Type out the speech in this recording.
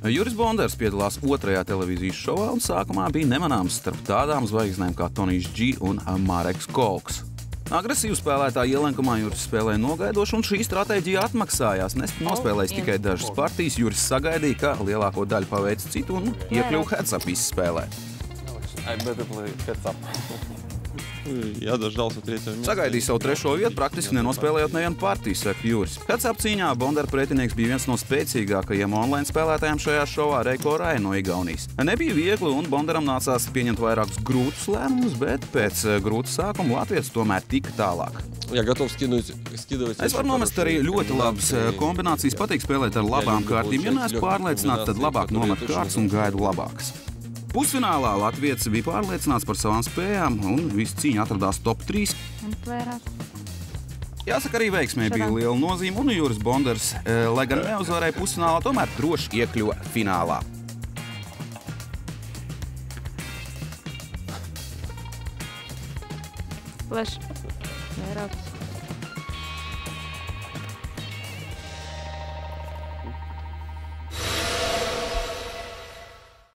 Juris Bonders piedalās otrajā televīzijas šovā un sākumā bija nemanāms starp tādām zvaigznēm kā Tonijs G un Mareks Kolks. Agresīvu spēlētāju ielenkumā Juris spēlēja nogaidoši, un šī stratēģija atmaksājās. Nospēlējis tikai dažas partijas, Juris sagaidīja, ka lielāko daļu paveic citu un iekļuva heads-up izspēlē. Sagaidīja savu trešo vietu, praktiski nenospēlējot nevienu partiju, saka Juris. Heads-up cīņā Bondera pretinieks bija viens no spēcīgākajiem online spēlētājiem šajā šovā, Reiko Rai no Igaunijas. Nebija viegli, un Bonderam nācās pieņemt vairākus grūtus lēmumus, bet pēc grūta sākuma latviets tomēr tika tālāk. Es varu nomest arī ļoti labas kombinācijas, patīk spēlēt ar labām kārtīm. Ja neesmu pārliecināts, tad labāk nomet kārtas un gaidu labākas. Pusfinālā latviets bija pārliecināts par savām spējām, un visa cīņa atradās top 3. Jāsaka, arī veiksmē bija liela nozīme, un Juris Bonders, lai gan neuzvarēja pusfinālā, tomēr droši iekļuva finālā. Flash. Vairākus.